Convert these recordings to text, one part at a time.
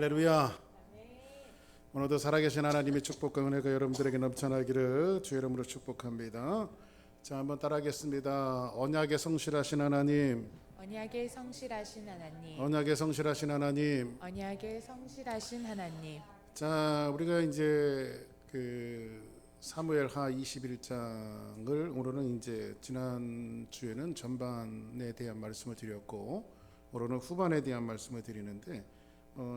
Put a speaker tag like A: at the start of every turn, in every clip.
A: 할렐루야. 오늘도 살아계신 하나님의 축복과 은혜가 여러분들에게 넘쳐나기를 주 이름으로 축복합니다. 자, 한번 따라하겠습니다. 언약의 성실하신 하나님,
B: 언약의 성실하신 하나님,
A: 언약의 성실하신 하나님.
B: 언약의 성실하신 하나님.
A: 자, 우리가 이제 그 사무엘하 21장을 오늘은 이제 지난 주에는 전반에 대한 말씀을 드렸고 오늘은 후반에 대한 말씀을 드리는데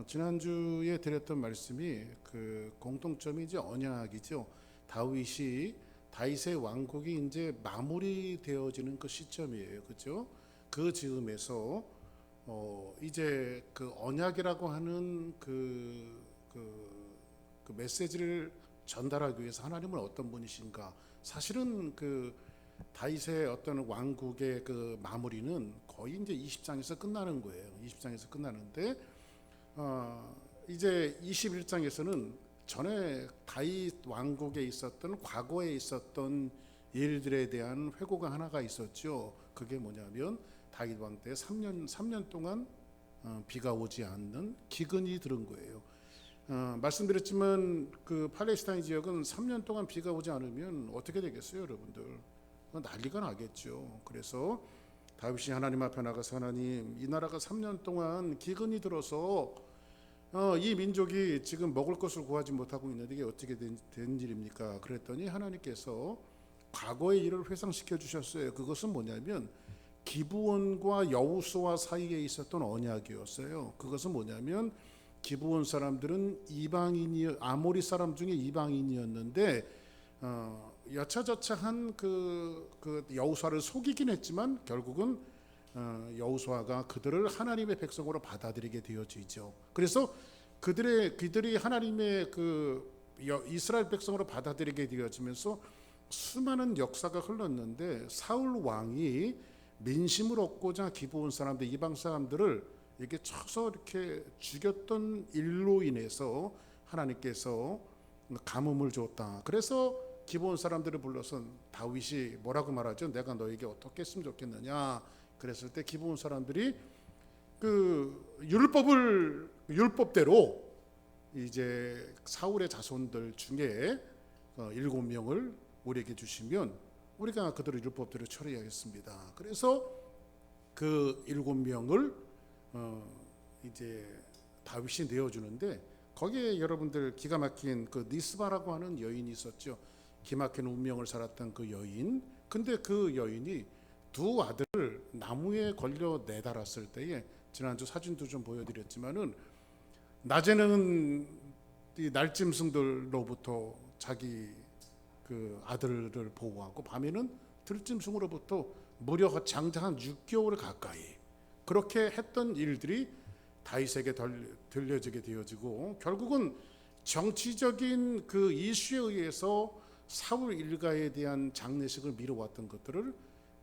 A: 지난주에 드렸던 말씀이 그 공통점이 이제 언약이죠. 다윗의 왕국이 이제 마무리되어지는 그 시점이에요. 그렇죠? 그 즈음에서 이제 그 언약이라고 하는 그 메시지를 전달하기 위해서 하나님은 어떤 분이신가? 사실은 그 다윗의 어떤 왕국의 그 마무리는 거의 이제 20장에서 끝나는 거예요. 20장에서 끝나는데 이제 21장에서는 전에 다윗 왕국에 있었던 과거에 있었던 일들에 대한 회고가 하나가 있었죠. 그게 뭐냐면 다윗 왕 때 3년 동안 비가 오지 않는 기근이 들은 거예요. 말씀드렸지만 그 팔레스타인 지역은 3년 동안 비가 오지 않으면 어떻게 되겠어요, 여러분들? 난리가 나겠죠. 그래서 다윗이 하나님 앞에 나가서 하나님, 이 나라가 3년 동안 기근이 들어서 이 민족이 지금 먹을 것을 구하지 못하고 있는데 이게 어떻게 된 일입니까? 그랬더니 하나님께서 과거의 일을 회상시켜 주셨어요. 그것은 뭐냐면 기브온과 여호수아 사이에 있었던 언약이었어요. 그것은 뭐냐면 기브온 사람들은 아모리 사람 중에 이방인이었는데 여차저차한 그 여호수아를 속이긴 했지만 결국은 여호수아가 그들을 하나님의 백성으로 받아들이게 되어지죠. 그래서 그들이 하나님의 이스라엘 백성으로 받아들이게 되어지면서 수많은 역사가 흘렀는데 사울 왕이 민심을 얻고자 기브온 사람들, 이방 사람들을 이렇게 쳐서 이렇게 죽였던 일로 인해서 하나님께서 가뭄을 줬다. 그래서 기브온 사람들을 불러서 다윗이 뭐라고 말하죠? 내가 너에게 어떻게 했으면 좋겠느냐? 그랬을 때 기브온 사람들이 그 율법대로 이제 사울의 자손들 중에 7명을 우리에게 주시면 우리가 그들을 율법대로 처리하겠습니다. 그래서 그 7명을 이제 다윗이 내어주는데 거기에 여러분들 기가 막힌 그 니스바라고 하는 여인이 있었죠. 기막힌 운명을 살았던 그 여인. 근데 그 여인이 두 아들을 나무에 걸려 내달았을 때에 지난주 사진도 좀 보여드렸지만은 낮에는 이 날짐승들로부터 자기 그 아들을 보호하고 밤에는 들짐승으로부터 무려 장장 한 6개월 가까이 그렇게 했던 일들이 다윗에게 들려지게 되어지고 결국은 정치적인 그 이슈에 의해서 사울 일가에 대한 장례식을 미뤄왔던 것들을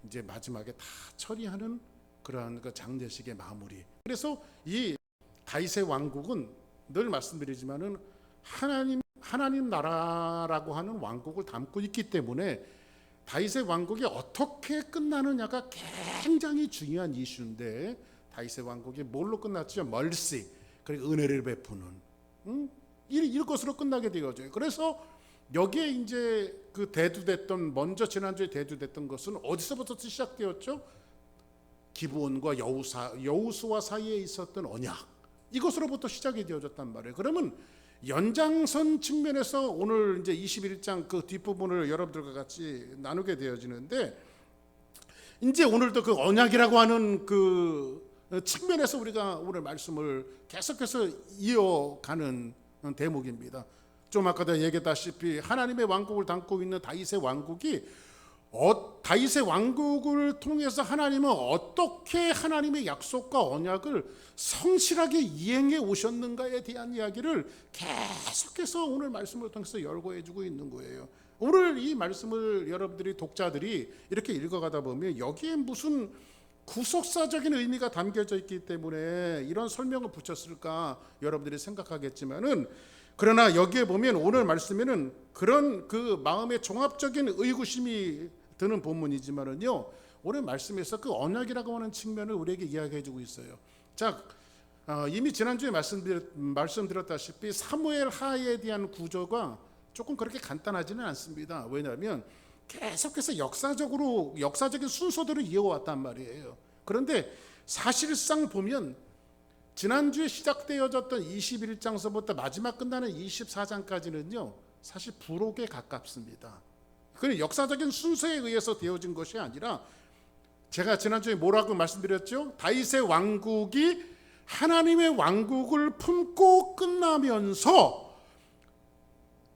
A: 이제 마지막에 다 처리하는 그러한 그 장례식의 마무리. 그래서 이 다윗의 왕국은 늘 말씀드리지만은 하나님 나라라고 하는 왕국을 담고 있기 때문에 다윗의 왕국이 어떻게 끝나느냐가 굉장히 중요한 이슈인데 다윗의 왕국이 뭘로 끝났죠? 멀시, 그리고 은혜를 베푸는 이것으로 끝나게 되어져요. 그래서 여기에 이제 그 대두됐던 먼저 지난주에 대두됐던 것은 어디서부터 시작되었죠? 기브온과 여호수아 사이에 있었던 언약, 이것으로부터 시작이 되어졌단 말이에요. 그러면 연장선 측면에서 오늘 이제 21장 그 뒷부분을 여러분들과 같이 나누게 되어지는데 이제 오늘도 그 언약이라고 하는 그 측면에서 우리가 오늘 말씀을 계속해서 이어가는 대목입니다. 좀 아까도 얘기했다시피 하나님의 왕국을 담고 있는 다윗의 왕국이 다윗의 왕국을 통해서 하나님은 어떻게 하나님의 약속과 언약을 성실하게 이행해 오셨는가에 대한 이야기를 계속해서 오늘 말씀을 통해서 열거해주고 있는 거예요. 오늘 이 말씀을 여러분들이 독자들이 이렇게 읽어가다 보면 여기에 무슨 구속사적인 의미가 담겨져 있기 때문에 이런 설명을 붙였을까 여러분들이 생각하겠지만은 그러나 여기에 보면 오늘 말씀에는 그런 그 마음의 종합적인 의구심이 드는 본문이지만은요 오늘 말씀에서 그 언약이라고 하는 측면을 우리에게 이야기해주고 있어요. 자, 이미 지난주에 말씀드렸다시피 사무엘 하에 대한 구조가 조금 그렇게 간단하지는 않습니다. 왜냐하면 계속해서 역사적인 순서대로 이어왔단 말이에요. 그런데 사실상 보면 지난주에 시작되어졌던 21장서부터 마지막 끝나는 24장까지는요 사실 부록에 가깝습니다. 그건 역사적인 순서에 의해서 되어진 것이 아니라 제가 지난주에 뭐라고 말씀드렸죠? 다윗의 왕국이 하나님의 왕국을 품고 끝나면서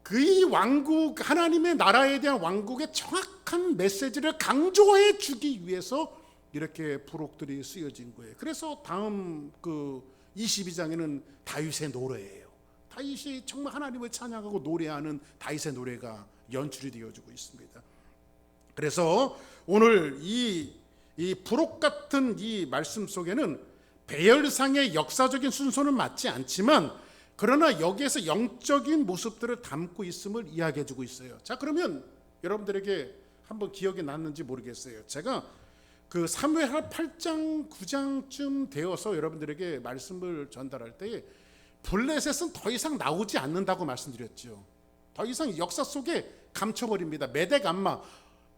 A: 그 왕국, 하나님의 나라에 대한 왕국의 정확한 메시지를 강조해 주기 위해서 이렇게 부록들이 쓰여진 거예요. 그래서 다음 그 22장에는 다윗의 노래예요. 다윗이 정말 하나님을 찬양하고 노래하는 다윗의 노래가 연출이 되어지고 있습니다. 그래서 오늘 이 부록 같은 이 말씀 속에는 배열상의 역사적인 순서는 맞지 않지만 그러나 여기에서 영적인 모습들을 담고 있음을 이야기해 주고 있어요. 자, 그러면 여러분들에게 한번 기억이 났는지 모르겠어요. 제가 그 사무엘하 8장 9장쯤 되어서 여러분들에게 말씀을 전달할 때 블레셋은 더 이상 나오지 않는다고 말씀드렸죠. 더 이상 역사 속에 감춰버립니다. 메덱암마,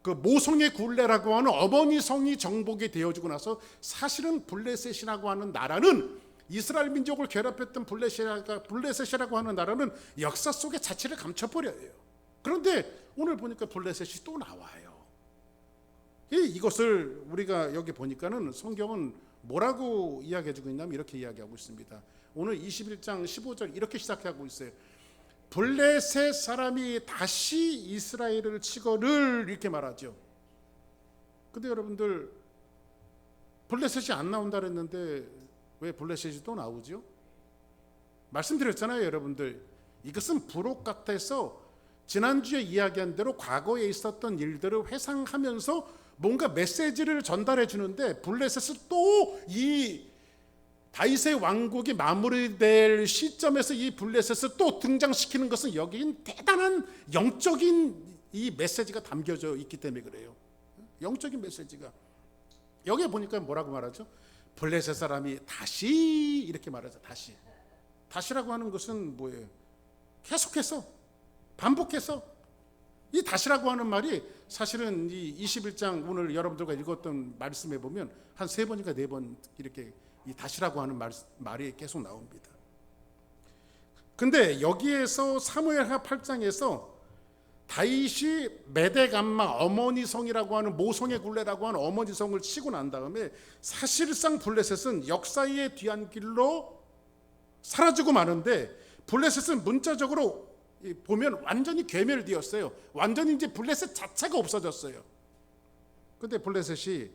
A: 그 모성의 굴레라고 하는 어머니 성이 정복이 되어지고 나서 사실은 블레셋이라고 하는 나라는 이스라엘 민족을 괴롭혔던 블레셋이라고 하는 나라는 역사 속에 자체를 감춰버려요. 그런데 오늘 보니까 블레셋이 또 나와요. 이것을 우리가 여기 보니까는 성경은 뭐라고 이야기해주고 있냐면 이렇게 이야기하고 있습니다. 오늘 21장 15절 이렇게 시작하고 있어요. 블레셋 사람이 다시 이스라엘을 치거를 이렇게 말하죠. 근데 여러분들 블레셋이 안 나온다 그랬는데 왜 블레셋이 또 나오죠? 말씀드렸잖아요, 여러분들. 이것은 부록 같아서 지난주에 이야기한 대로 과거에 있었던 일들을 회상하면서 뭔가 메시지를 전달해 주는데 블레셋을 또 이 다윗의 왕국이 마무리될 시점에서 이 블레셋을 또 등장시키는 것은 여기인 대단한 영적인 이 메시지가 담겨져 있기 때문에 그래요. 영적인 메시지가 여기에 보니까 뭐라고 말하죠? 블레셋 사람이 다시 이렇게 말하죠. 다시라고 하는 것은 뭐예요? 계속해서 반복해서 이 다시라고 하는 말이 사실은 이 21장 오늘 여러분들과 읽었던 말씀에 보면 한 3번인가 4번 이렇게 이 다시라고 하는 말이 계속 나옵니다. 근데 여기에서 사무엘하 8장에서 다윗이 메덱암마 어머니 성이라고 하는 모성의 굴레라고 하는 어머니 성을 치고 난 다음에 사실상 블레셋은 역사의 뒤안길로 사라지고 마는데 블레셋은 문자적으로 보면 완전히 괴멸되었어요. 완전히 이제 블레셋 자체가 없어졌어요. 근데 블레셋이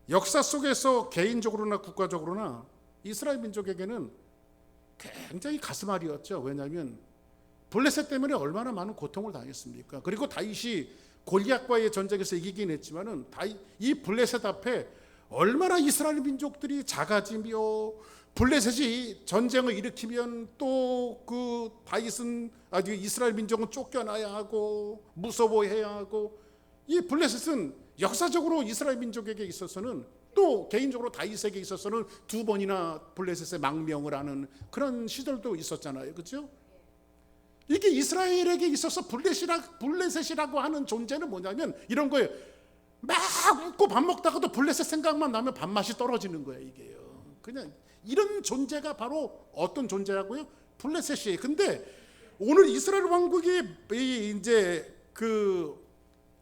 A: 역사 속에서 개인적으로나 국가적으로나 이스라엘 민족에게는 굉장히 가슴앓이였죠. 왜냐하면 블레셋 때문에 얼마나 많은 고통을 당했습니까? 그리고 다윗이 골리앗과의 전쟁에서 이기긴 했지만은 이 블레셋 앞에 얼마나 이스라엘 민족들이 작아지며 블레셋이 전쟁을 일으키면 또 그 다윗은 이스라엘 민족은 쫓겨나야 하고 무서워해야 하고 이 블레셋은 역사적으로 이스라엘 민족에게 있어서는 또 개인적으로 다윗에게 있어서는 2번이나 블레셋에 망명을 하는 그런 시절도 있었잖아요. 그렇죠? 이게 이스라엘에게 있어서 블레셋이라고 하는 존재는 뭐냐면 이런 거예요. 막 웃고 밥 먹다가도 블레셋 생각만 나면 밥맛이 떨어지는 거예요. 이게요. 그냥 이런 존재가 바로 어떤 존재라고요? 블레셋이에요. 근데 오늘 이스라엘 왕국이 이제 그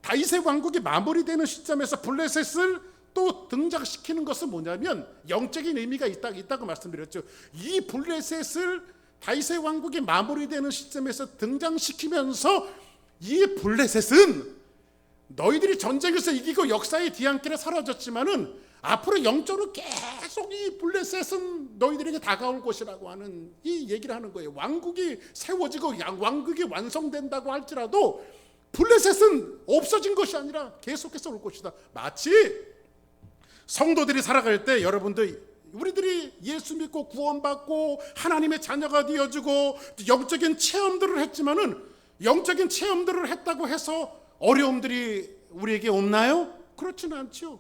A: 다윗의 왕국이 마무리되는 시점에서 블레셋을 또 등장시키는 것은 뭐냐면 영적인 의미가 있다고 말씀드렸죠. 이 블레셋을 다윗의 왕국이 마무리되는 시점에서 등장시키면서 이 블레셋은 너희들이 전쟁에서 이기고 역사의 뒤안길에 사라졌지만은 앞으로 영적으로 계속 이 블레셋은 너희들에게 다가올 것이라고 하는 이 얘기를 하는 거예요. 왕국이 세워지고 왕국이 완성된다고 할지라도 블레셋은 없어진 것이 아니라 계속해서 올 것이다. 마치 성도들이 살아갈 때 여러분들 우리들이 예수 믿고 구원받고 하나님의 자녀가 되어지고 영적인 체험들을 했지만은 영적인 체험들을 했다고 해서 어려움들이 우리에게 없나요? 그렇지는 않죠.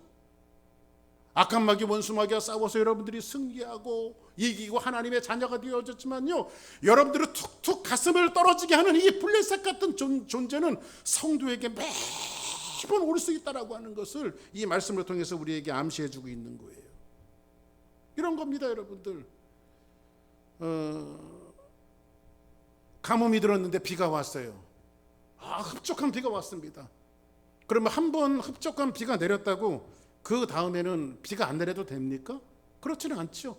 A: 악한 마귀 원수 마귀와 싸워서 여러분들이 승리하고 이기고 하나님의 자녀가 되어졌지만요, 여러분들은 툭툭 가슴을 떨어지게 하는 이 블레셋 같은 존재는 성도에게 매번 올 수 있다라고 하는 것을 이 말씀을 통해서 우리에게 암시해 주고 있는 거예요. 이런 겁니다, 여러분들. 가뭄이 들었는데 비가 왔어요. 흡족한 비가 왔습니다. 그러면 한 번 흡족한 비가 내렸다고 그 다음에는 비가 안 내려도 됩니까? 그렇지는 않죠.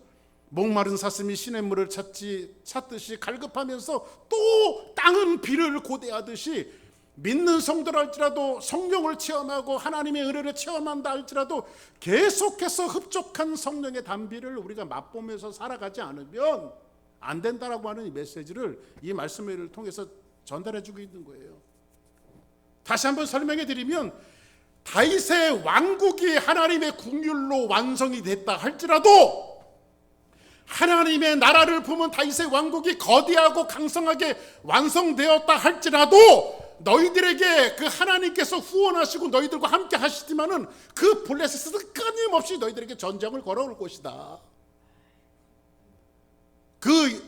A: 목마른 사슴이 시냇물을 찾듯이 갈급하면서 또 땅은 비를 고대하듯이, 믿는 성도랄지라도 성령을 체험하고 하나님의 은혜를 체험한다 할지라도 계속해서 흡족한 성령의 단비를 우리가 맛보면서 살아가지 않으면 안 된다라고 하는 이 메시지를 이 말씀을 통해서 전달해 주고 있는 거예요. 다시 한번 설명해 드리면, 다윗의 왕국이 하나님의 국률로 완성이 됐다 할지라도, 하나님의 나라를 품은 다윗의 왕국이 거대하고 강성하게 완성되었다 할지라도, 너희들에게 그 하나님께서 후원하시고 너희들과 함께 하시지만은 그 블레셋은 끊임없이 너희들에게 전쟁을 걸어올 것이다. 그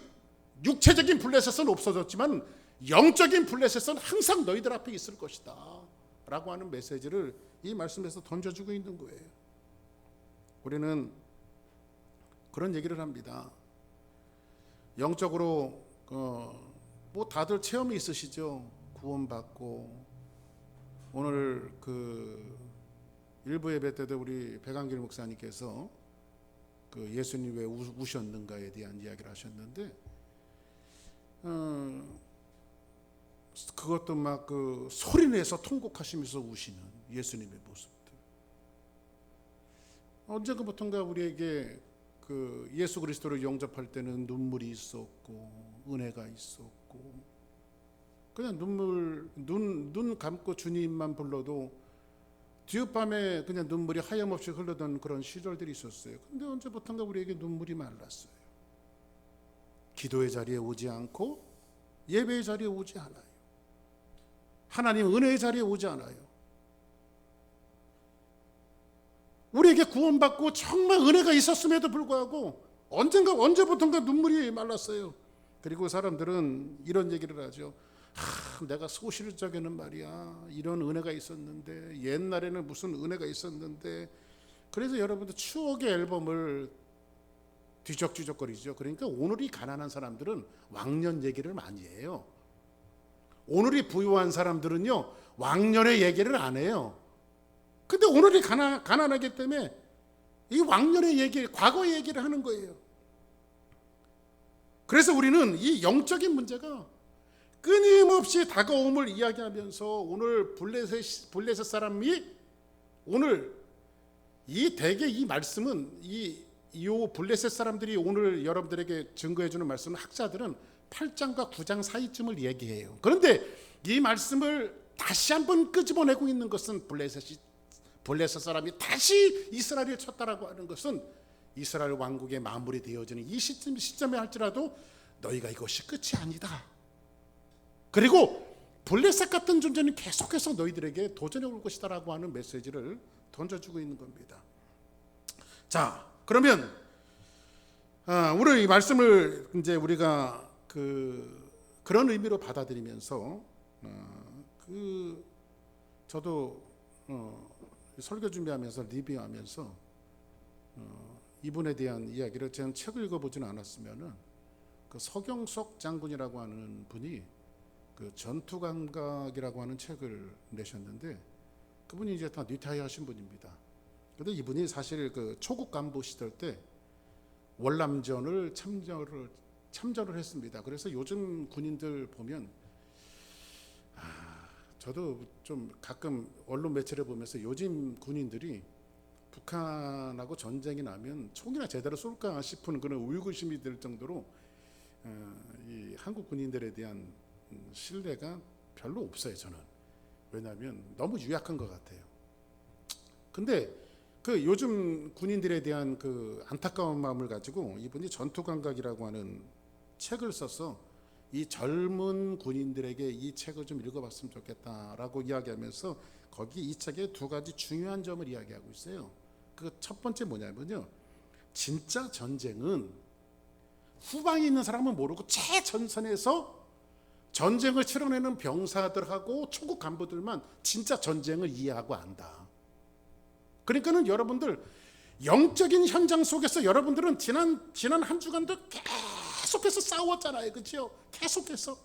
A: 육체적인 블레셋은 없어졌지만 영적인 블레셋은 항상 너희들 앞에 있을 것이다 라고 하는 메시지를 이 말씀에서 던져주고 있는 거예요. 우리는 그런 얘기를 합니다. 영적으로 뭐 다들 체험이 있으시죠. 구원받고, 오늘 그 일부 예배 때도 우리 백안길 목사님께서 그 예수님 왜 우셨는가에 대한 이야기를 하셨는데, 그것도 막 그 소리내서 통곡하시면서 우시는 예수님의 모습들. 언제부턴가 우리에게 그 예수 그리스도를 영접할 때는 눈물이 있었고 은혜가 있었고, 그냥 눈 감고 주님만 불러도 뒤밤에 그냥 눈물이 하염없이 흘러던 그런 시절들이 있었어요. 근데 언제부턴가 우리에게 눈물이 말랐어요. 기도의 자리에 오지 않고 예배의 자리에 오지 않아요. 하나님 은혜의 자리에 오지 않아요. 우리에게 구원받고 정말 은혜가 있었음에도 불구하고 언제부턴가 눈물이 말랐어요. 그리고 사람들은 이런 얘기를 하죠. 내가 소실 적에는 말이야 이런 은혜가 있었는데, 옛날에는 무슨 은혜가 있었는데. 그래서 여러분들 추억의 앨범을 뒤적뒤적거리죠. 그러니까 오늘이 가난한 사람들은 왕년 얘기를 많이 해요. 오늘이 부유한 사람들은요 왕년의 얘기를 안 해요. 근데 오늘이 가난하기 때문에 이 왕년의 얘기, 과거의 얘기를 하는 거예요. 그래서 우리는 이 영적인 문제가 끊임없이 다가옴을 이야기하면서, 오늘 블레셋 사람이 오늘 이 대개 이 말씀은 이 블레셋 사람들이 오늘 여러분들에게 증거해 주는 말씀은 학자들은 8장과 9장 사이쯤을 얘기해요. 그런데 이 말씀을 다시 한번 끄집어내고 있는 것은 블레셋 사람이 다시 이스라엘을 쳤다라고 하는 것은 이스라엘 왕국의 마무리 되어지는 이 시점에 할지라도 너희가 이것이 끝이 아니다. 그리고 블레셋 같은 존재는 계속해서 너희들에게 도전해 올 것이다라고 하는 메시지를 던져주고 있는 겁니다. 자, 그러면 오늘 이 말씀을 이제 우리가 그런 의미로 받아들이면서 저도 설교 준비하면서 리뷰하면서 이분에 대한 이야기를, 저는 책을 읽어보지는 않았으면은 그 서경석 장군이라고 하는 분이 그 전투감각이라고 하는 책을 내셨는데, 그분이 이제 다 리타이어 하신 분입니다. 근데 이분이 사실 그 초국 간부 시절 때 월남전을 참전을 했습니다. 그래서 요즘 군인들 보면, 저도 좀 가끔 언론 매체를 보면서 요즘 군인들이 북한하고 전쟁이 나면 총이나 제대로 쏠까 싶은 그런 의구심이 들 정도로 이 한국 군인들에 대한 신뢰가 별로 없어요, 저는. 왜냐하면 너무 유약한 것 같아요. 근데 그 요즘 군인들에 대한 그 안타까운 마음을 가지고 이분이 전투감각이라고 하는 책을 써서 이 젊은 군인들에게 이 책을 좀 읽어봤으면 좋겠다라고 이야기하면서 거기 이 책에 두 가지 중요한 점을 이야기하고 있어요. 그 첫 번째 뭐냐면요, 진짜 전쟁은 후방에 있는 사람은 모르고 최전선에서 전쟁을 치러내는 병사들하고 초급 간부들만 진짜 전쟁을 이해하고 안다. 그러니까는 여러분들 영적인 현장 속에서 여러분들은 지난 한 주간도 계속해서 싸웠잖아요, 그렇죠? 계속해서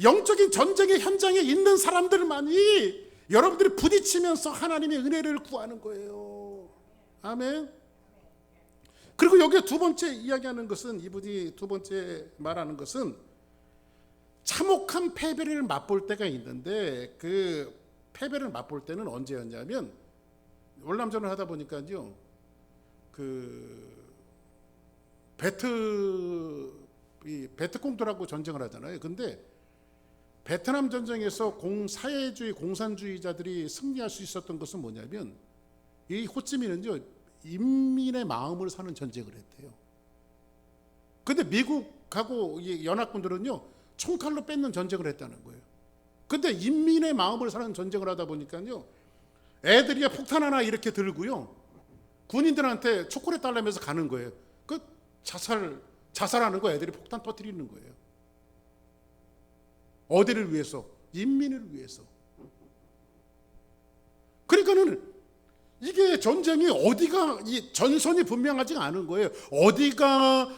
A: 영적인 전쟁의 현장에 있는 사람들만이 여러분들이 부딪히면서 하나님의 은혜를 구하는 거예요. 아멘. 그리고 여기 두 번째 이야기하는 것은, 이분이 두 번째 말하는 것은 참혹한 패배를 맛볼 때가 있는데, 그 패배를 맛볼 때는 언제였냐면, 월남전을 하다 보니까요, 그 베트콩들하고 전쟁을 하잖아요. 근데 베트남 전쟁에서 사회주의 공산주의자들이 승리할 수 있었던 것은 뭐냐면, 이 호치민은요, 인민의 마음을 사는 전쟁을 했대요. 근데 미국하고 연합군들은요, 총칼로 뺏는 전쟁을 했다는 거예요. 근데 인민의 마음을 사는 전쟁을 하다 보니까요, 애들이 폭탄 하나 이렇게 들고요, 군인들한테 초콜릿 달라면서 가는 거예요. 그 자살하는 거, 애들이 폭탄 터뜨리는 거예요. 어디를 위해서? 인민을 위해서. 그러니까는 이게 전쟁이 어디가, 이 전선이 분명하지가 않은 거예요. 어디가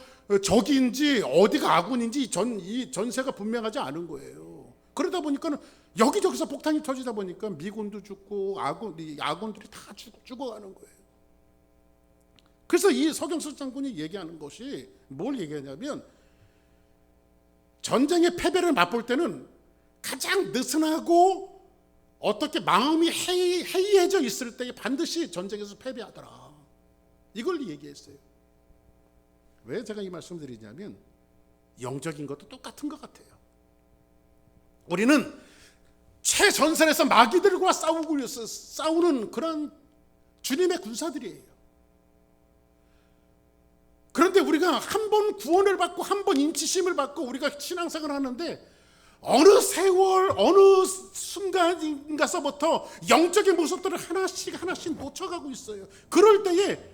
A: 적인지 어디가 아군인지 이 전세가 분명하지 않은 거예요. 그러다 보니까는 여기저기서 폭탄이 터지다 보니까 미군도 죽고 아군들이 다 죽어가는 거예요. 그래서 이 서경석 장군이 얘기하는 것이 뭘 얘기하냐면, 전쟁의 패배를 맛볼 때는 가장 느슨하고 어떻게 마음이 해이해져 있을 때 반드시 전쟁에서 패배하더라. 이걸 얘기했어요. 왜 제가 이 말씀을 드리냐면, 영적인 것도 똑같은 것 같아요. 우리는 최전선에서 마귀들과 싸우는 그런 주님의 군사들이에요. 그런데 우리가 한 번 구원을 받고 한 번 인치심을 받고 우리가 신앙생활을 하는데, 어느 세월 어느 순간인가서부터 영적인 모습들을 하나씩 놓쳐가고 있어요. 그럴 때에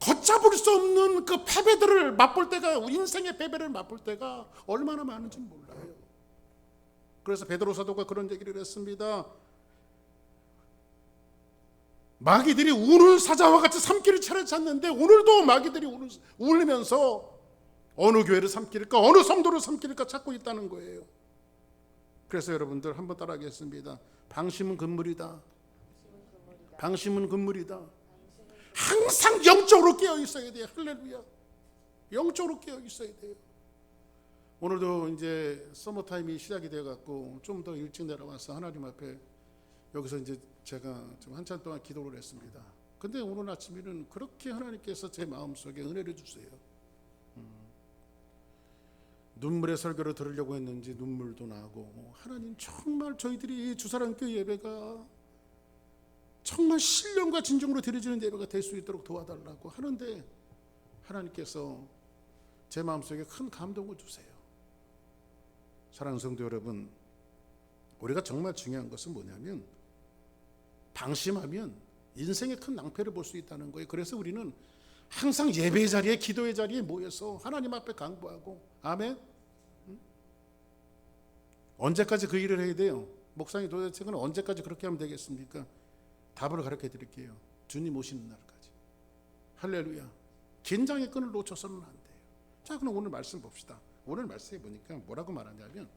A: 걷잡을 수 없는 그 패배들을 맛볼 때가, 인생의 패배를 맛볼 때가 얼마나 많은지 몰라요. 그래서 베드로 사도가 그런 얘기를 했습니다. 마귀들이 우는 사자와 같이 삼키를 차려찼는데, 오늘도 마귀들이 울면서 어느 교회를 삼킬까, 어느 성도를 삼킬까 찾고 있다는 거예요. 그래서 여러분들 한번 따라하겠습니다. 방심은 금물이다. 방심은 금물이다. 항상 영적으로 깨어 있어야 돼요. 할렐루야. 영적으로 깨어 있어야 돼요. 오늘도 이제 서머타임이 시작이 돼갖고 좀 더 일찍 내려와서 하나님 앞에 여기서 이제 제가 좀 한참 동안 기도를 했습니다. 근데 오늘 아침에는 그렇게 하나님께서 제 마음속에 은혜를 주세요. 눈물의 설교를 들으려고 했는지 눈물도 나고, 하나님 정말 저희들이 주사랑교회 예배가 정말 신령과 진정으로 드려지는 예배가 될 수 있도록 도와달라고 하는데, 하나님께서 제 마음속에 큰 감동을 주세요. 사랑하는 성도 여러분, 우리가 정말 중요한 것은 뭐냐면, 방심하면 인생의 큰 낭패를 볼 수 있다는 거예요. 그래서 우리는 항상 예배의 자리에, 기도의 자리에 모여서 하나님 앞에 강구하고, 아멘. 언제까지 그 일을 해야 돼요? 목사님, 도대체 그건 언제까지 그렇게 하면 되겠습니까? 답을 가르쳐 드릴게요. 주님 오시는 날까지. 할렐루야. 긴장의 끈을 놓쳐서는 안 돼요. 자, 그럼 오늘 말씀 봅시다. 오늘 말씀해 보니까 뭐라고 말하냐면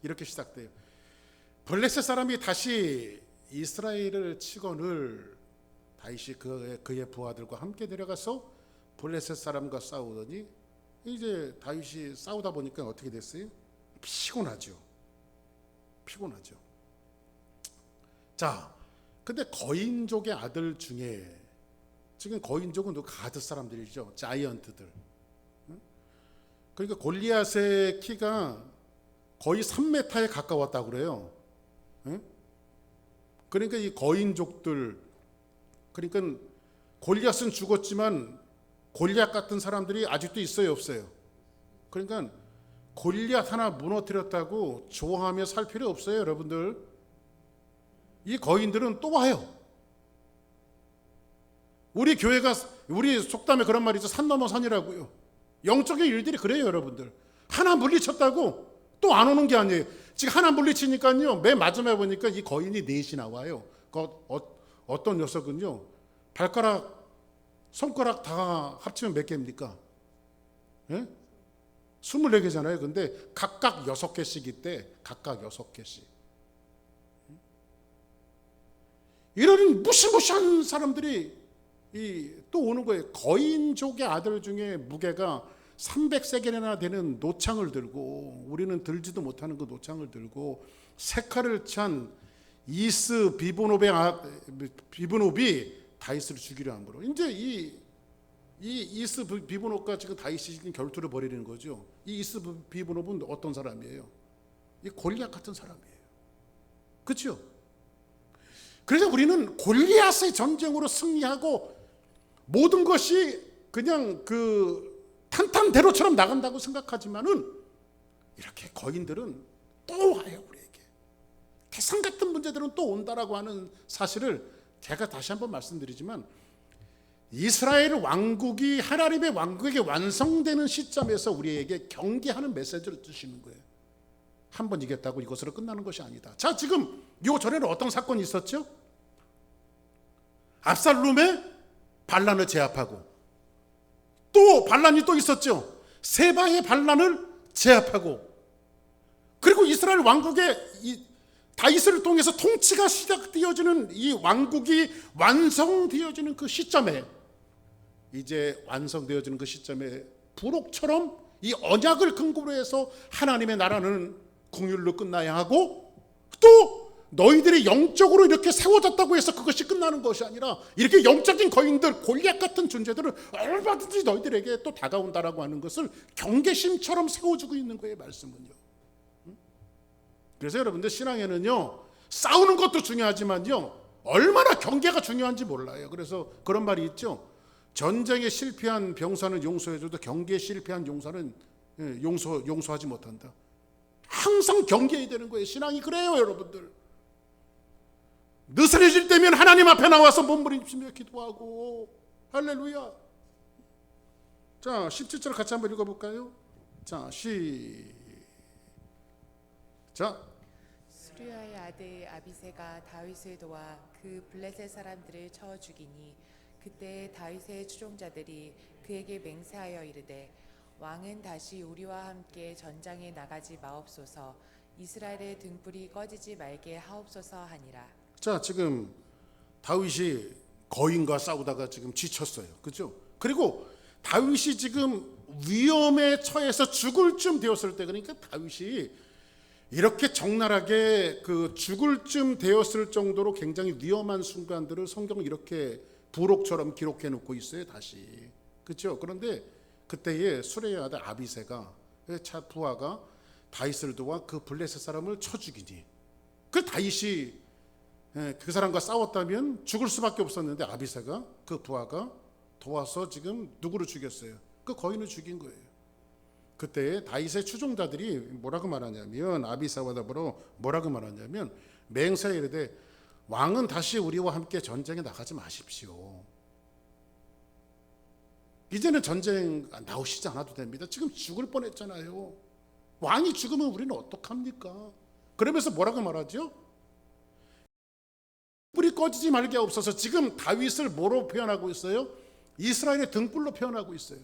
A: 이렇게 시작돼요. 블레셋 사람이 다시 이스라엘을 치거늘 다윗이 그의 부하들과 함께 데려가서 블레셋 사람과 싸우더니, 이제 다윗이 싸우다 보니까 어떻게 됐어요? 피곤하죠. 자, 근데 거인족의 아들 중에, 지금 거인족은 가드 사람들이죠. 자이언트들. 그러니까 골리앗의 키가 거의 3m에 가까웠다고 그래요. 그러니까 이 거인족들, 그러니까 골리앗은 죽었지만 골리앗 같은 사람들이 아직도 있어요, 없어요? 그러니까 골리앗 하나 무너뜨렸다고 좋아하며 살 필요 없어요, 여러분들. 이 거인들은 또 와요. 우리 교회가 우리 속담에 그런 말이죠. 산 넘어 산이라고요. 영적인 일들이 그래요, 여러분들. 하나 물리쳤다고 또 안 오는 게 아니에요. 지금 하나 물리치니까요. 맨 마지막에 보니까 이 거인이 넷이 나와요. 어떤 녀석은요. 발가락, 손가락 다 합치면 몇 개입니까? 예? 24개잖아요. 근데 각각 6개씩 있대. 각각 6개씩. 이런 무시무시한 사람들이 또 오는 거예요. 거인족의 아들 중에 무게가 300세겔이나 되는 노창을 들고, 우리는 들지도 못하는 그 노창을 들고 색칼을 찬 이스 비브노비 다윗을 죽이려 한 거로. 이제 이 이스 비브노가 지금 다윗이 결투를 벌이는 거죠. 이 이스 비브노는 어떤 사람이에요? 이 골리앗 같은 사람이에요. 그렇죠? 그래서 우리는 골리앗의 전쟁으로 승리하고 모든 것이 그냥 그 탄탄대로처럼 나간다고 생각하지만은 이렇게 거인들은 또 와요, 우리에게. 태산 같은 문제들은 또 온다라고 하는 사실을 제가 다시 한번 말씀드리지만, 이스라엘 왕국이 하나님의 왕국에게 완성되는 시점에서 우리에게 경계하는 메시지를 주시는 거예요. 한 번 이겼다고 이것으로 끝나는 것이 아니다. 자, 지금 요 전에는 어떤 사건이 있었죠? 압살롬의 반란을 제압하고, 또 반란이 또 있었죠. 세바의 반란을 제압하고, 그리고 이스라엘 왕국의 다윗을 통해서 통치가 시작되어지는 이 왕국이 완성되어지는 그 시점에, 이제 완성되어지는 그 시점에 부록처럼 이 언약을 근거로 해서 하나님의 나라는 궁율로 끝나야 하고, 또 너희들이 영적으로 이렇게 세워졌다고 해서 그것이 끝나는 것이 아니라 이렇게 영적인 거인들, 골리앗 같은 존재들은 얼마든지 너희들에게 또 다가온다라고 하는 것을 경계심처럼 세워주고 있는 거예요, 말씀은요. 그래서 여러분들 신앙에는요, 싸우는 것도 중요하지만요, 얼마나 경계가 중요한지 몰라요. 그래서 그런 말이 있죠. 전쟁에 실패한 병사는 용서해줘도 경계에 실패한 용사는 용서하지 못한다. 항상 경계해야 되는 거예요. 신앙이 그래요, 여러분들. 느슨해질 때면 하나님 앞에 나와서 몸부림치며 기도하고, 할렐루야. 자, 17절 같이 한번 읽어볼까요? 자, 시작.
B: 수르야의 아들 아비새가 다윗을 도와 그 블레셋 사람들을 쳐 죽이니, 그때 다윗의 추종자들이 그에게 맹세하여 이르되, 왕은 다시 우리와 함께 전장에 나가지 마옵소서, 이스라엘의 등불이 꺼지지 말게 하옵소서 하니라.
A: 자, 지금 다윗이 거인과 싸우다가 지금 지쳤어요. 그죠? 그리고 다윗이 지금 위험에 처해서 죽을 쯤 되었을 때, 그러니까 다윗이 이렇게 적나라하게 그 죽을 쯤 되었을 정도로 굉장히 위험한 순간들을 성경은 이렇게 부록처럼 기록해 놓고 있어요, 다시. 그렇죠? 그런데 그때에 수레의 아들 아비새가, 부하가 다윗을 도와 그 블레셋 사람을 쳐 죽이니, 그 다윗이 그 사람과 싸웠다면 죽을 수밖에 없었는데 아비새가, 그 부하가 도와서 지금 누구를 죽였어요? 그 거인을 죽인 거예요. 그때 다윗의 추종자들이 뭐라고 말하냐면, 아비새와 더불어 뭐라고 말하냐면, 맹세에 이르되 왕은 다시 우리와 함께 전쟁에 나가지 마십시오. 이제는 전쟁 나오시지 않아도 됩니다. 지금 죽을 뻔했잖아요. 왕이 죽으면 우리는 어떡합니까? 그러면서 뭐라고 말하죠? 불이 꺼지지 말게 없어서, 지금 다윗을 뭐로 표현하고 있어요? 이스라엘의 등불로 표현하고 있어요.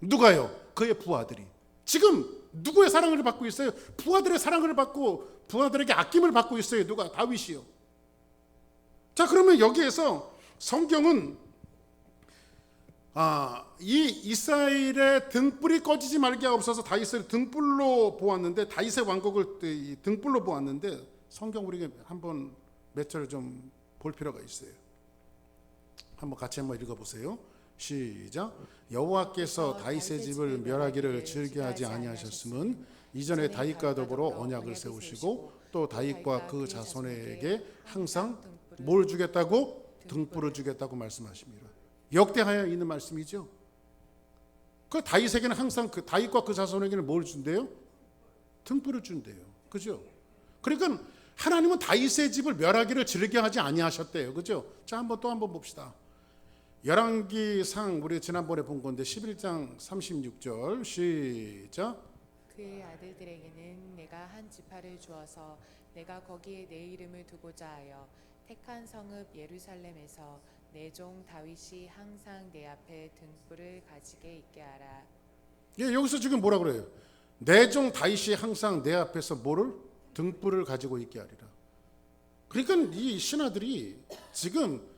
A: 누가요? 그의 부하들이. 지금 누구의 사랑을 받고 있어요? 부하들의 사랑을 받고 부하들에게 아낌을 받고 있어요. 누가? 다윗이요. 자, 그러면 여기에서 성경은 이 이스라엘의 등불이 꺼지지 말게 없어서 다윗을 등불로 보았는데, 다윗의 왕국을 등불로 보았는데, 성경 우리가 한번 몇 절 좀 볼 필요가 있어요. 한번 같이 한번 읽어보세요. 시작. 여호와께서 다윗의 집을 멸하기를 즐겨하지 아니하셨음은 이전에 다윗과 더불어 언약을 세우시고, 또 다윗과 그 자손에게 항상 뭘 주겠다고? 등불을 주겠다고 말씀하십니다. 역대하에 있는 말씀이죠. 그 다윗에게는 항상 그 다윗과 그 자손에게는 뭘 준대요? 등불을 준대요. 그죠? 그러니까 하나님은 다윗의 집을 멸하기를 즐겨하지 아니하셨대요. 그죠? 자, 또 한번 봅시다. 열왕기상 우리 지난번에 본 건데 11장 36절 시작.
B: 그의 아들들에게는 내가 한 지파를 주어서 내가 거기에 내 이름을 두고자 하여 택한 성읍 예루살렘에서 내 종 다윗이 항상 내 앞에 등불을 가지게 있게 하라.
A: 예, 여기서 지금 뭐라 그래요? 내 종 다윗이 항상 내 앞에서 뭐를? 등불을 가지고 있게 하리라. 그러니까 이 신하들이 지금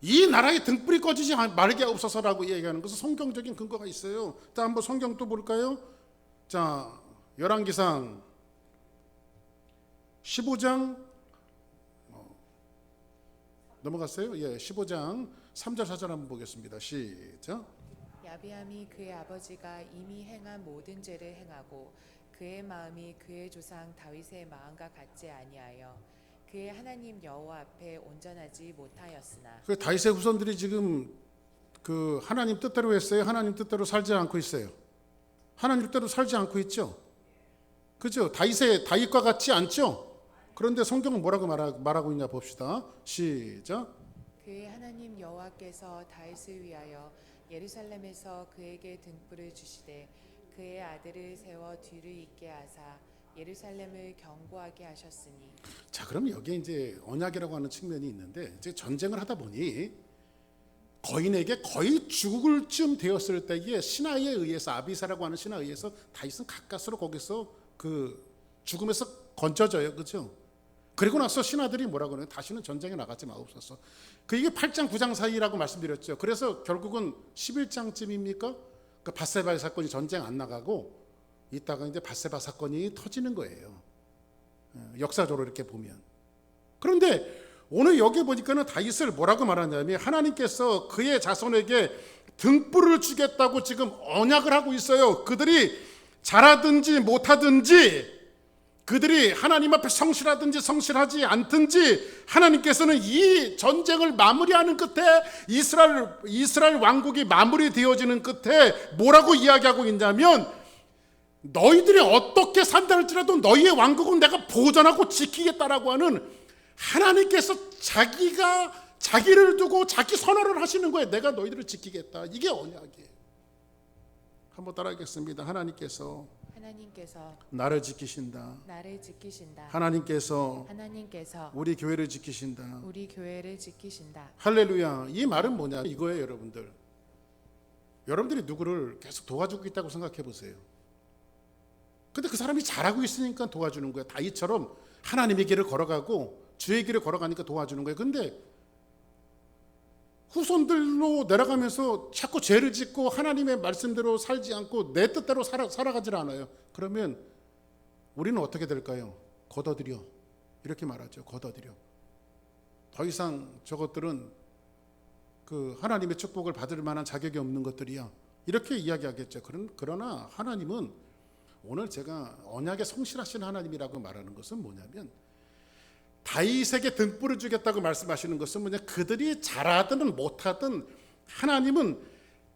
A: 이 나라의 등불이 꺼지지 말게 없어서라고 얘기하는 것은 성경적인 근거가 있어요. 자, 한번 성경 또 볼까요? 자, 열왕기상 15장 넘어갔어요? 예, 15장 3절 4절 한번 보겠습니다. 시작.
B: 야비함이 그의 아버지가 이미 행한 모든 죄를 행하고 그의 마음이 그의 조상 다윗의 마음과 같지 아니하여 그의 하나님 여호와 앞에 온전하지 못하였으나.
A: 그 다윗의 후손들이 지금 그 하나님 뜻대로 했어요. 하나님 뜻대로 살지 않고 있어요. 하나님 뜻대로 살지 않고 있죠. 그죠? 다윗과 같지 않죠. 그런데 성경은 뭐라고 말하고 있냐 봅시다. 시작.
B: 그의 하나님 여호와께서 다윗을 위하여 예루살렘에서 그에게 등불을 주시되 그의 아들을 세워 뒤를 잇게 하사 예루살렘을 견고하게 하셨으니.
A: 자, 그럼 여기에 이제 언약이라고 하는 측면이 있는데 이제 전쟁을 하다 보니 거인에게 거의 죽을 쯤 되었을 때에 신하에 의해서 아비사라고 하는 신하에 의해서 다윗은 가까스로 거기서 그 죽음에서 건져져요. 그렇죠? 그리고 나서 신하들이 뭐라고 그래요? 다시는 전쟁에 나가지 마옵소서. 그 이게 8장 9장 사이라고 말씀드렸죠. 그래서 결국은 11장쯤입니까? 그 밧세바의 사건이 전쟁 안 나가고 이따가 이제 밧세바 사건이 터지는 거예요. 역사적으로 이렇게 보면. 그런데 오늘 여기 보니까는 다윗을 뭐라고 말하냐면 하나님께서 그의 자손에게 등불을 주겠다고 지금 언약을 하고 있어요. 그들이 잘하든지 못하든지, 그들이 하나님 앞에 성실하든지 성실하지 않든지, 하나님께서는 이 전쟁을 마무리하는 끝에 이스라엘 왕국이 마무리되어지는 끝에 뭐라고 이야기하고 있냐면, 너희들이 어떻게 산다 할지라도 너희의 왕국은 내가 보존하고 지키겠다라고 하는, 하나님께서 자기를 두고 자기 선언을 하시는 거예요. 내가 너희들을 지키겠다. 이게 언약이에요. 한번 따라하겠습니다. 하나님께서 나를 지키신다. 하나님께서 우리 교회를 지키신다. 할렐루야. 이 말은 뭐냐 이거예요. 여러분들이 누구를 계속 도와주고 있다고 생각해 보세요. 근데 그 사람이 잘하고 있으니까 도와주는 거예요. 다윗처럼 하나님의 길을 걸어가고 주의 길을 걸어가니까 도와주는 거예요. 근데 후손들로 내려가면서 자꾸 죄를 짓고 하나님의 말씀대로 살지 않고 내 뜻대로 살아가질 않아요. 그러면 우리는 어떻게 될까요? 걷어들여. 이렇게 말하죠. 걷어들여. 더 이상 저것들은 그 하나님의 축복을 받을 만한 자격이 없는 것들이야. 이렇게 이야기하겠죠. 그러나 하나님은, 오늘 제가 언약에 성실하신 하나님이라고 말하는 것은 뭐냐면, 다윗에게 등불을 주겠다고 말씀하시는 것은 뭐냐, 그들이 잘하든 못하든 하나님은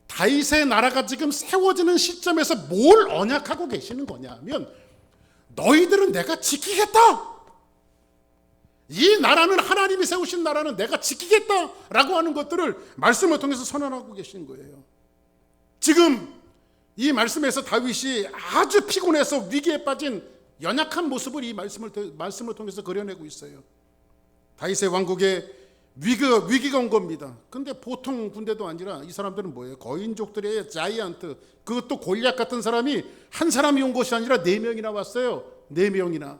A: 다윗의 나라가 지금 세워지는 시점에서 뭘 언약하고 계시는 거냐면, 너희들은 내가 지키겠다. 이 나라는 하나님이 세우신 나라는 내가 지키겠다라고 하는 것들을 말씀을 통해서 선언하고 계신 거예요. 지금 이 말씀에서 다윗이 아주 피곤해서 위기에 빠진 연약한 모습을 이 말씀을 통해서 그려내고 있어요. 다윗의 왕국에 위기가 온 겁니다. 근데 보통 군대도 아니라 이 사람들은 뭐예요? 거인족들의 자이언트, 그것도 골리앗 같은 사람이 한 사람이 온 것이 아니라 4명이나 왔어요. 4명이나.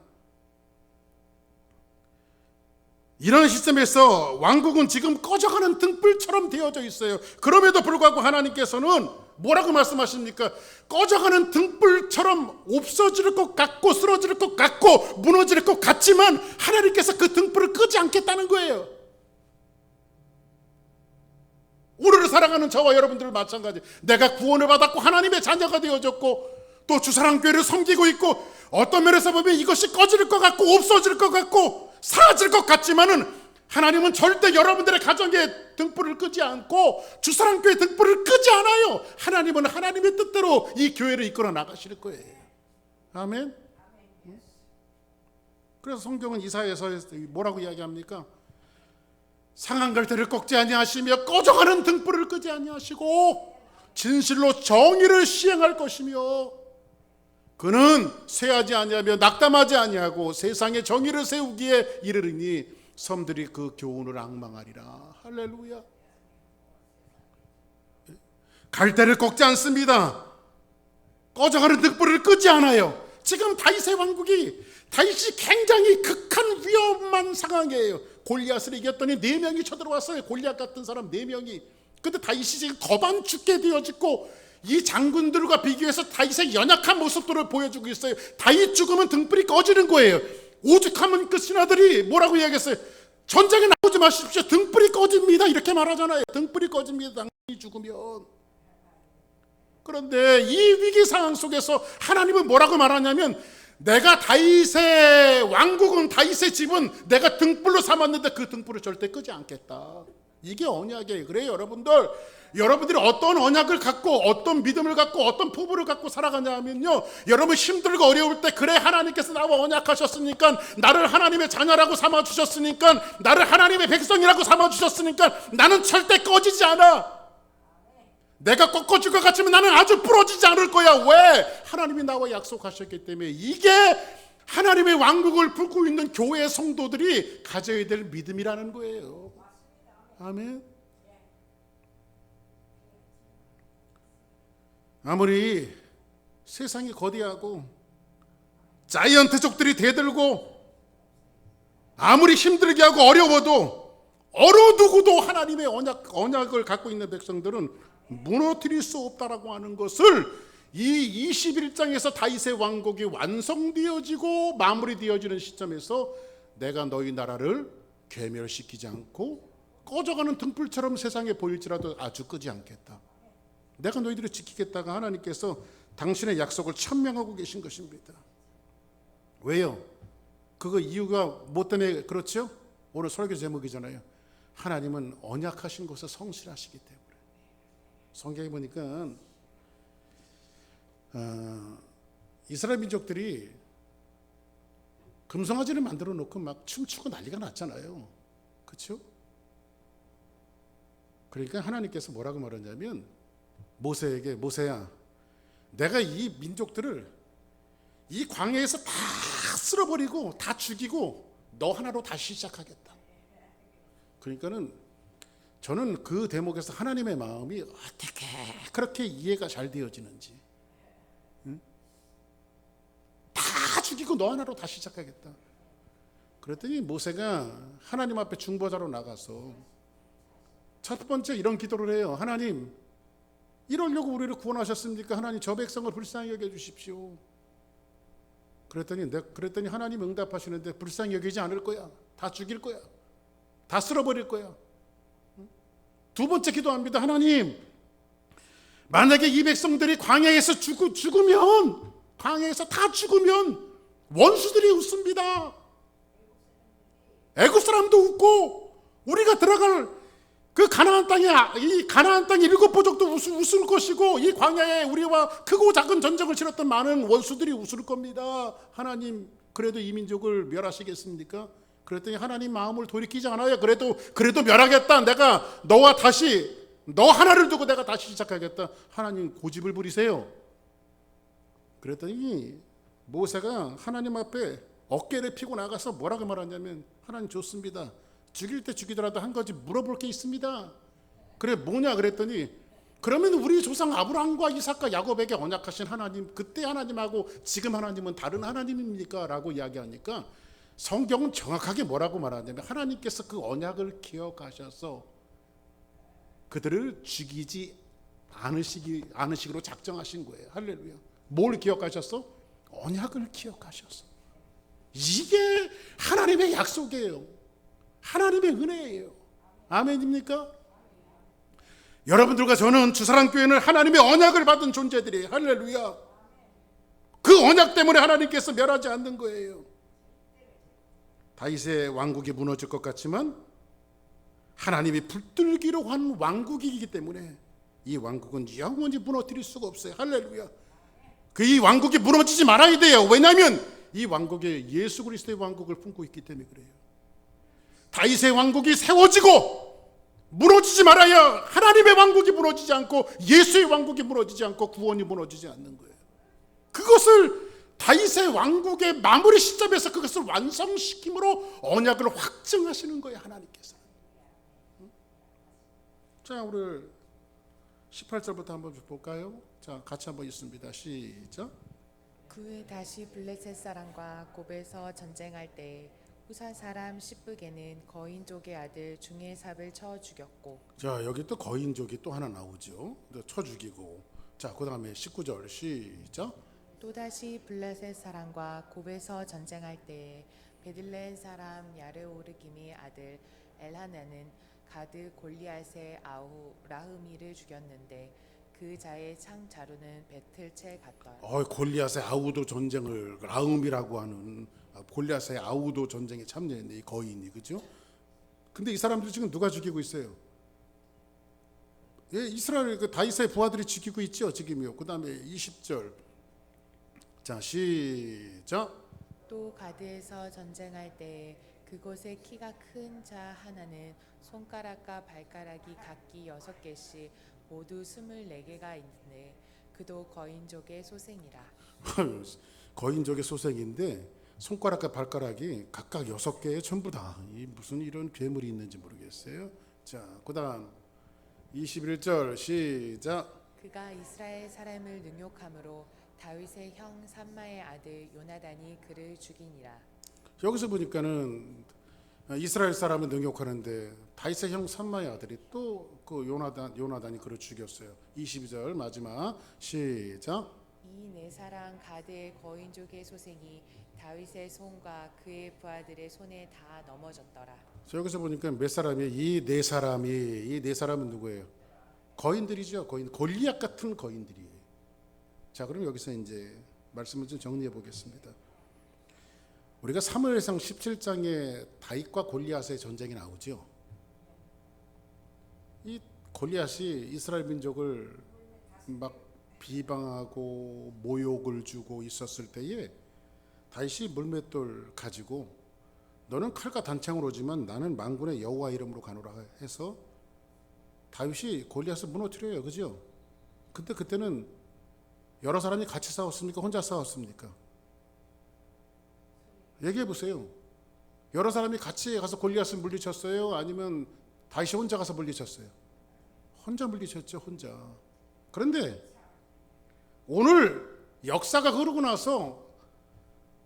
A: 이런 시점에서 왕국은 지금 꺼져가는 등불처럼 되어져 있어요. 그럼에도 불구하고 하나님께서는 뭐라고 말씀하십니까? 꺼져가는 등불처럼 없어질 것 같고 쓰러질 것 같고 무너질 것 같지만 하나님께서 그 등불을 끄지 않겠다는 거예요. 오늘을 살아가는 저와 여러분들 마찬가지. 내가 구원을 받았고 하나님의 자녀가 되어졌고 또 주사랑교회를 섬기고 있고, 어떤 면에서 보면 이것이 꺼질 것 같고 없어질 것 같고 사라질 것 같지만은 하나님은 절대 여러분들의 가정에 등불을 끄지 않고 주사랑교회 등불을 끄지 않아요. 하나님은 하나님의 뜻대로 이 교회를 이끌어 나가실 거예요. 아멘. 그래서 성경은 이사야서 뭐라고 이야기합니까? 상한 갈대를 꺾지 아니하시며 꺼져가는 등불을 끄지 아니하시고 진실로 정의를 시행할 것이며 그는 쇠하지 아니하며 낙담하지 아니하고 세상에 정의를 세우기에 이르르니 섬들이 그 교훈을 앙망하리라. 할렐루야. 갈대를 꺾지 않습니다. 꺼져가는 등불을 끄지 않아요. 지금 다윗의 왕국이 다윗이 굉장히 극한 위험한 상황이에요. 골리앗을 이겼더니 4명이 쳐들어왔어요. 골리앗 같은 사람 4명이. 근데 다윗이 지금 거반 죽게 되어지고 이 장군들과 비교해서 다윗의 연약한 모습들을 보여주고 있어요. 다윗 죽으면 등불이 꺼지는 거예요. 오죽하면 그 신하들이 뭐라고 이야기했어요? 전쟁에 나오지 마십시오. 등불이 꺼집니다. 이렇게 말하잖아요. 등불이 꺼집니다. 당신이 죽으면. 그런데 이 위기 상황 속에서 하나님은 뭐라고 말하냐면 내가 다윗의 왕국은 다윗의 집은 내가 등불로 삼았는데 그 등불을 절대 끄지 않겠다. 이게 언약이에요. 그래요, 여러분들. 여러분들이 어떤 언약을 갖고 어떤 믿음을 갖고 어떤 포부를 갖고 살아가냐 하면요, 여러분 힘들고 어려울 때 그래 하나님께서 나와 언약하셨으니까 나를 하나님의 자녀라고 삼아주셨으니까 나를 하나님의 백성이라고 삼아주셨으니까 나는 절대 꺼지지 않아. 내가 꺾어질 것 같으면 나는 아주 부러지지 않을 거야. 왜? 하나님이 나와 약속하셨기 때문에. 이게 하나님의 왕국을 품고 있는 교회 성도들이 가져야 될 믿음이라는 거예요. 아멘. 아무리 세상이 거대하고 자이언트족들이 대들고 아무리 힘들게 하고 어려워도 어느 누구도 하나님의 언약을 갖고 있는 백성들은 무너뜨릴 수 없다라고 하는 것을 이 21장에서 다윗의 왕국이 완성되어지고 마무리되어지는 시점에서 내가 너희 나라를 괴멸시키지 않고 꺼져가는 등불처럼 세상에 보일지라도 아주 끄지 않겠다. 내가 너희들을 지키겠다가 하나님께서 당신의 약속을 천명하고 계신 것입니다. 왜요? 그거 이유가 뭐 때문에 그렇죠? 오늘 설교 제목이잖아요. 하나님은 언약하신 것에 성실하시기 때문에. 성경에 보니까 이스라엘 민족들이 금송아지를 만들어 놓고 막 춤추고 난리가 났잖아요. 그렇죠? 그러니까 하나님께서 뭐라고 말하냐면 모세에게, 모세야, 내가 이 민족들을 이 광야에서 다 쓸어버리고 다 죽이고 너 하나로 다시 시작하겠다. 그러니까는 저는 그 대목에서 하나님의 마음이 어떻게 그렇게 이해가 잘 되어지는지. 응? 다 죽이고 너 하나로 다시 시작하겠다. 그랬더니 모세가 하나님 앞에 중보자로 나가서 첫 번째 이런 기도를 해요. 하나님, 이러려고 우리를 구원하셨습니까? 하나님, 저 백성을 불쌍히 여겨주십시오. 그랬더니 하나님 응답하시는데 불쌍히 여기지 않을 거야. 다 죽일 거야. 다 쓸어버릴 거야. 두 번째 기도합니다. 하나님, 만약에 이 백성들이 광야에서 죽으면, 광야에서 다 죽으면 원수들이 웃습니다. 애굽 사람도 웃고 우리가 들어갈 그 가나안 땅에, 이 가나안 땅 7부족도 웃을 것이고 이 광야에 우리와 크고 작은 전쟁을 치렀던 많은 원수들이 웃을 겁니다. 하나님, 그래도 이 민족을 멸하시겠습니까? 그랬더니 하나님 마음을 돌이키지 않아요. 그래도 멸하겠다. 내가 너와 다시, 너 하나를 두고 내가 다시 시작하겠다. 하나님 고집을 부리세요. 그랬더니 모세가 하나님 앞에 어깨를 피고 나가서 뭐라고 말하냐면, 하나님 좋습니다. 죽일 때 죽이더라도 한 가지 물어볼 게 있습니다. 그래, 뭐냐 그랬더니, 그러면 우리 조상 아브라함과 이삭과 야곱에게 언약하신 하나님, 그때 하나님하고 지금 하나님은 다른 하나님입니까? 라고 이야기하니까 성경은 정확하게 뭐라고 말하냐면, 하나님께서 그 언약을 기억하셔서 그들을 죽이지 않으시기로 작정하신 거예요. 할렐루야. 뭘 기억하셨어? 언약을 기억하셨어. 이게 하나님의 약속이에요. 하나님의 은혜예요. 아멘입니까? 여러분들과 저는 주사랑교회는 하나님의 언약을 받은 존재들이에요. 할렐루야. 그 언약 때문에 하나님께서 멸하지 않는 거예요. 다윗의 왕국이 무너질 것 같지만 하나님이 붙들기로 한 왕국이기 때문에 이 왕국은 영원히 무너뜨릴 수가 없어요. 할렐루야. 그 이 왕국이 무너지지 말아야 돼요. 왜냐하면 이 왕국에 예수 그리스도의 왕국을 품고 있기 때문에 그래요. 다윗의 왕국이 세워지고 무너지지 말아야 하나님의 왕국이 무너지지 않고 예수의 왕국이 무너지지 않고 구원이 무너지지 않는 거예요. 그것을 다윗의 왕국의 마무리 시점에서 그것을 완성시킴으로 언약을 확증하시는 거예요, 하나님께서. 자, 우리 18절부터 한번 볼까요? 자, 같이 한번 읽습니다. 시작.
B: 그 후에 다시 블레셋 사람과 곱에서 전쟁할 때 후사 사람 시브게는 거인족의 아들 중에삽을 쳐 죽였고.
A: 자, 여기 또 거인족이 또 하나 나오죠. 쳐 죽이고. 자, 그 다음에 19절 시작.
B: 또다시 블레셋 사람과 곱에서 전쟁할 때 베들레헴 사람 야르오르김의 아들 엘하나는 가드 골리앗의 아우 라흐미를 죽였는데 그 자의 창 자루는 배틀채 같더라.
A: 골리앗의 아우도 전쟁을 라음이라고 하는 골리앗의 아우도 전쟁에 참여했네, 이 거인이. 그죠? 근데 이 사람들 지금 누가 죽이고 있어요? 예, 이스라엘 그 다윗의 부하들이 죽이고 있죠, 지금요. 그다음에 20절. 자, 시작.
B: 또 가드에서 전쟁할 때 그곳에 키가 큰 자 하나는 손가락과 발가락이 각기 6개씩 모두 24개가 있는데 그도 거인족의 소생이라.
A: 거인족의 소생인데 손가락과 발가락이 각각 6개에 전부 다. 이 무슨 이런 괴물이 있는지 모르겠어요. 자, 그다음 21절 시작.
B: 그가 이스라엘 사람을 능욕함으로 다윗의 형 삼마의 아들 요나단이 그를 죽이니라.
A: 여기서 보니까는 이스라엘 사람을 능욕하는데 다윗의 형 삼마의 아들이 또 그 요나단이 그를 죽였어요. 22절 마지막 시작.
B: 이 네 사람 가드의 거인족의 소생이 다윗의 손과 그의 부하들의 손에 다 넘어졌더라.
A: 여기서 보니까 몇 사람이 이 네 사람은 누구예요? 거인들이죠. 거인, 골리앗 같은 거인들이에요. 자, 그럼 여기서 이제 말씀을 좀 정리해 보겠습니다. 우리가 사무엘상 17장에 다윗과 골리앗의 전쟁이 나오죠. 이 골리앗이 이스라엘 민족을 막 비방하고 모욕을 주고 있었을 때에 다윗이 물맷돌 가지고 너는 칼과 단창으로 오지만 나는 만군의 여호와 이름으로 가노라 해서 다윗이 골리앗을 무너뜨려요. 그죠? 근데 그때는 여러 사람이 같이 싸웠습니까? 혼자 싸웠습니까? 얘기해 보세요. 여러 사람이 같이 가서 골리앗을 물리쳤어요? 아니면 다윗이 혼자 가서 물리쳤어요? 혼자 물리쳤죠, 혼자. 그런데 오늘 역사가 흐르고 나서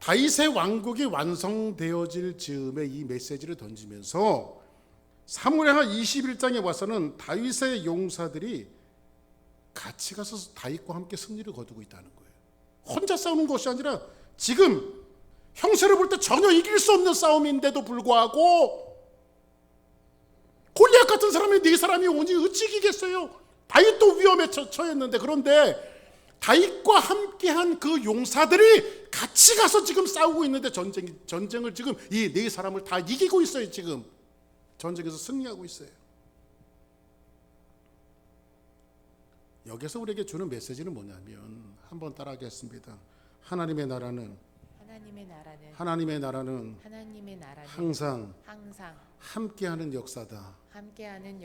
A: 다윗의 왕국이 완성되어질 즈음에 이 메시지를 던지면서 사무엘하 21장에 와서는 다윗의 용사들이 같이 가서 다윗과 함께 승리를 거두고 있다는 거예요. 혼자 싸우는 것이 아니라 지금 형세를 볼 때 전혀 이길 수 없는 싸움인데도 불구하고 골리앗 같은 사람이 네 사람이 오니 어찌 이기겠어요? 다윗도 위험에 처했는데. 그런데 다윗과 함께한 그 용사들이 같이 가서 지금 싸우고 있는데 전쟁을 지금 이 네 사람을 다 이기고 있어요. 지금 전쟁에서 승리하고 있어요. 여기서 우리에게 주는 메시지는 뭐냐면 한번 따라하겠습니다. 하나님의 나라는 항상 함께하는 역사다.
B: 함께하는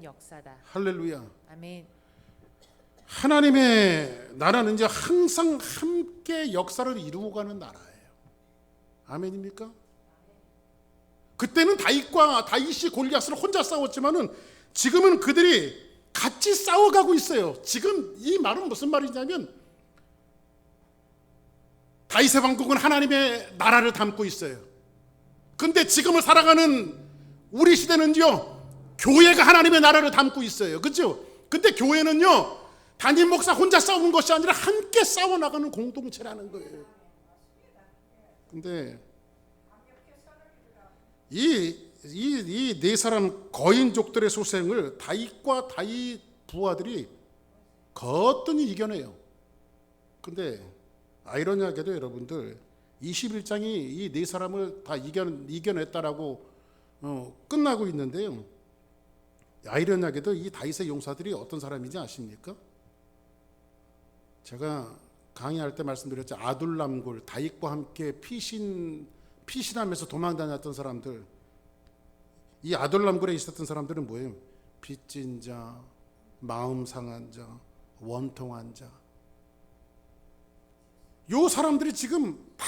B: 역사다.
A: 할렐루야.
B: 아멘.
A: 하나님의 나라는 이제 항상 함께 역사를 이루어가는 나라예요. 아멘입니까? 그때는 다윗이 골리앗을 혼자 싸웠지만은 지금은 그들이 같이 싸워가고 있어요. 지금 이 말은 무슨 말이냐면 다윗의 왕국은 하나님의 나라를 담고 있어요. 근데 지금을 살아가는 우리 시대는요, 교회가 하나님의 나라를 담고 있어요. 그렇죠? 근데 교회는요, 담임 목사 혼자 싸우는 것이 아니라 함께 싸워나가는 공동체라는 거예요. 근데 이 네 사람 거인족들의 소생을 다윗과 다윗 부하들이 거뜬히 이겨내요. 근데 아이러니하게도 여러분들 21장이 이 네 사람을 다 이겨냈다라고 끝나고 있는데요. 아이러니하게도 이 다윗의 용사들이 어떤 사람인지 아십니까? 제가 강의할 때 말씀드렸죠. 아둘람굴, 다윗과 함께 피신 피신하면서 도망다녔던 사람들, 이 아둘람굴에 있었던 사람들은 뭐예요? 빚진 자, 마음 상한 자, 원통한 자. 요 사람들이 지금 다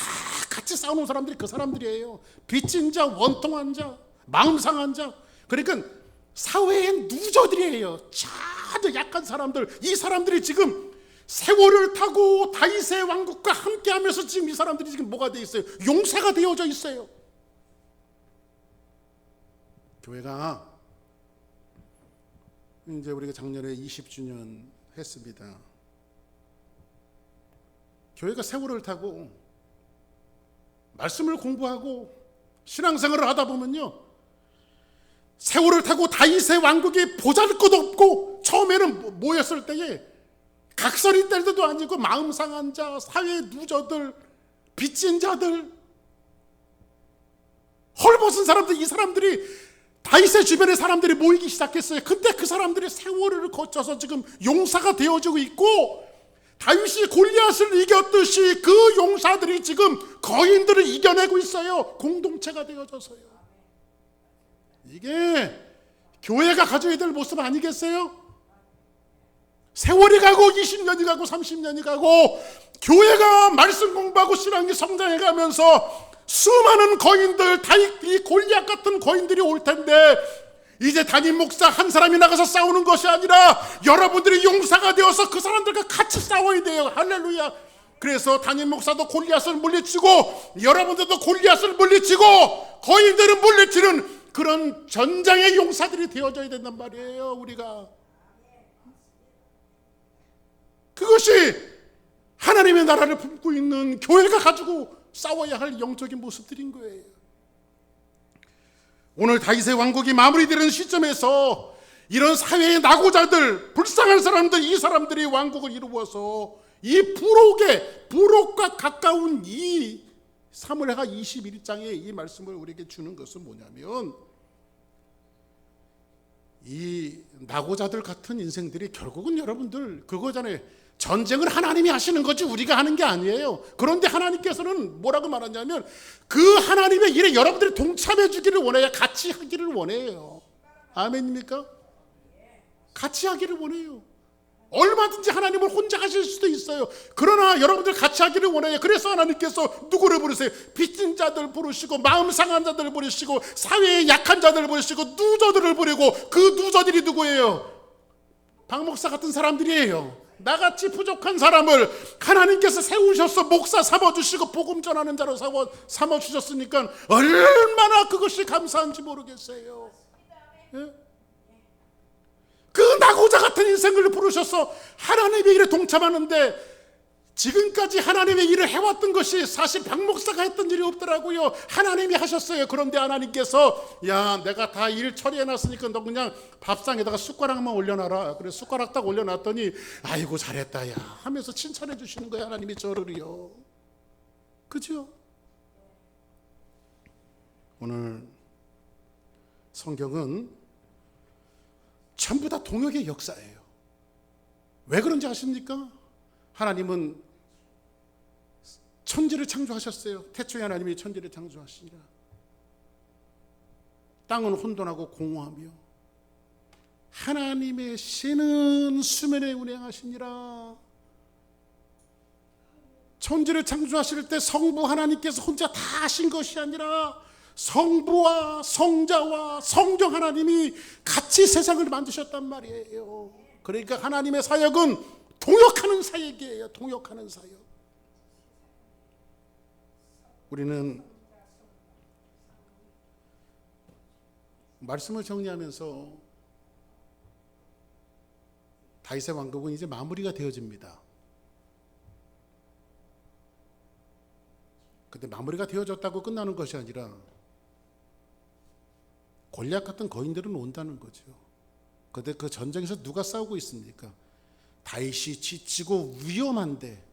A: 같이 싸우는 사람들이 그 사람들이에요. 빚진 자, 원통한 자, 마음 상한 자. 그러니까 사회의 누저들이에요. 아주 약한 사람들. 이 사람들이 지금 세월을 타고 다윗의 왕국과 함께하면서 지금 이 사람들이 지금 뭐가 돼 있어요? 용사가 되어져 있어요. 교회가 이제 우리가 작년에 20주년 했습니다. 교회가 세월을 타고 말씀을 공부하고 신앙생활을 하다 보면요, 세월을 타고 다윗의 왕국이 보잘것없고 처음에는 모였을 때에 각설이 뗄 때도 아니고 마음 상한 자, 사회 누저들, 빚진 자들, 헐벗은 사람들, 이 사람들이 다윗의 주변에 사람들이 모이기 시작했어요. 근데 그 사람들이 세월을 거쳐서 지금 용사가 되어지고 있고, 다윗이 골리앗을 이겼듯이 그 용사들이 지금 거인들을 이겨내고 있어요. 공동체가 되어져서요. 이게 교회가 가져야 될 모습 아니겠어요? 세월이 가고 20년이 가고 30년이 가고 교회가 말씀 공부하고 신앙이 성장해 가면서 수많은 거인들, 다윗이 골리앗 같은 거인들이 올 텐데, 이제 담임 목사 한 사람이 나가서 싸우는 것이 아니라 여러분들이 용사가 되어서 그 사람들과 같이 싸워야 돼요. 할렐루야. 그래서 담임 목사도 골리앗을 물리치고 여러분들도 골리앗을 물리치고 거인들은 물리치는 그런 전장의 용사들이 되어져야 된단 말이에요. 우리가 그것이 하나님의 나라를 품고 있는 교회가 가지고 싸워야 할 영적인 모습들인 거예요. 오늘 다윗의 왕국이 마무리되는 시점에서 이런 사회의 낙오자들, 불쌍한 사람들, 이 사람들이 왕국을 이루어서 이 부록과 가까운 이 사무엘하 21장의 이 말씀을 우리에게 주는 것은 뭐냐면, 이 낙오자들 같은 인생들이 결국은 여러분들 그거잖아요. 전쟁을 하나님이 하시는 거지 우리가 하는 게 아니에요. 그런데 하나님께서는 뭐라고 말하냐면 그 하나님의 일에 여러분들이 동참해 주기를 원해요. 같이 하기를 원해요. 아멘입니까? 같이 하기를 원해요. 얼마든지 하나님을 혼자 하실 수도 있어요. 그러나 여러분들 같이 하기를 원해요. 그래서 하나님께서 누구를 부르세요? 빚진 자들 부르시고 마음 상한 자들 부르시고 사회의 약한 자들 부르시고 누저들을 부르고, 그 누저들이 누구예요? 박 목사 같은 사람들이에요. 나같이 부족한 사람을 하나님께서 세우셔서 목사 삼아주시고 복음 전하는 자로 삼아주셨으니까 얼마나 그것이 감사한지 모르겠어요. 예? 그 낙오자 같은 인생을 부르셔서 하나님의 일에 동참하는데, 지금까지 하나님의 일을 해왔던 것이 사실 박 목사가 했던 일이 없더라고요. 하나님이 하셨어요. 그런데 하나님께서 야, 내가 다 일 처리해놨으니까 너 그냥 밥상에다가 숟가락만 올려놔라. 그래서 숟가락 딱 올려놨더니 아이고 잘했다 야 하면서 칭찬해 주시는 거예요. 하나님이 저를요. 그죠? 오늘 성경은 전부 다 동역의 역사예요. 왜 그런지 아십니까? 하나님은 천지를 창조하셨어요. 태초에 하나님이 천지를 창조하시니라. 땅은 혼돈하고 공허하며 하나님의 신은 수면에 운행하시니라. 천지를 창조하실 때 성부 하나님께서 혼자 다 하신 것이 아니라 성부와 성자와 성령 하나님이 같이 세상을 만드셨단 말이에요. 그러니까 하나님의 사역은 동역하는 사역이에요. 동역하는 사역. 우리는 말씀을 정리하면서 다윗의 왕국은 이제 마무리가 되어집니다. 근데 마무리가 되어졌다고 끝나는 것이 아니라 골리앗 같은 거인들은 온다는 거죠. 근데 그 전쟁에서 누가 싸우고 있습니까? 다윗이 지치고 위험한데,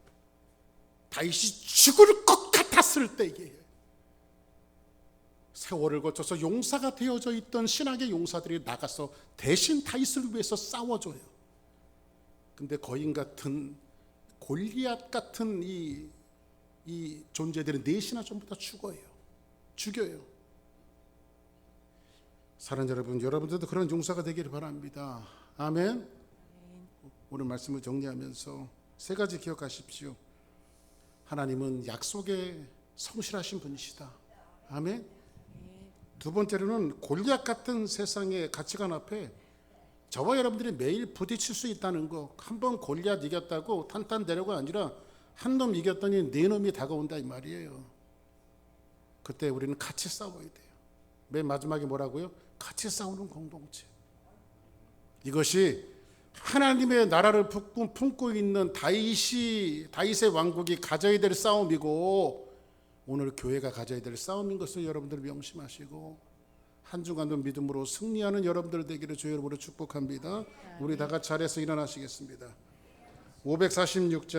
A: 다윗이 죽을 것 같았을 때에 세월을 거쳐서 용사가 되어져 있던 신학의 용사들이 나가서 대신 다윗을 위해서 싸워줘요. 근데 거인 같은 골리앗 같은 이 존재들은 넷이나 전부 다 죽어요. 죽여요. 사랑하는 여러분, 여러분들도 그런 용사가 되기를 바랍니다. 아멘. 오늘 말씀을 정리하면서 세 가지 기억하십시오. 하나님은 약속에 성실하신 분이시다. 아멘. 두 번째로는 골리앗 같은 세상의 가치관 앞에 저와 여러분들이 매일 부딪힐 수 있다는 거. 한 번 골리앗 이겼다고 탄탄대로가 아니라 한 놈 이겼더니 네 놈이 다가온다 이 말이에요. 그때 우리는 같이 싸워야 돼요. 맨 마지막에 뭐라고요? 같이 싸우는 공동체. 이것이 하나님의 나라를 품고 있는 다윗의 왕국이 가져야 될 싸움이고 오늘 교회가 가져야 될 싸움인 것을 여러분들 명심하시고 한 주간도 믿음으로 승리하는 여러분들 되기를 주의 이름으로 축복합니다. 우리 다 같이 자리에서 일어나시겠습니다. 546장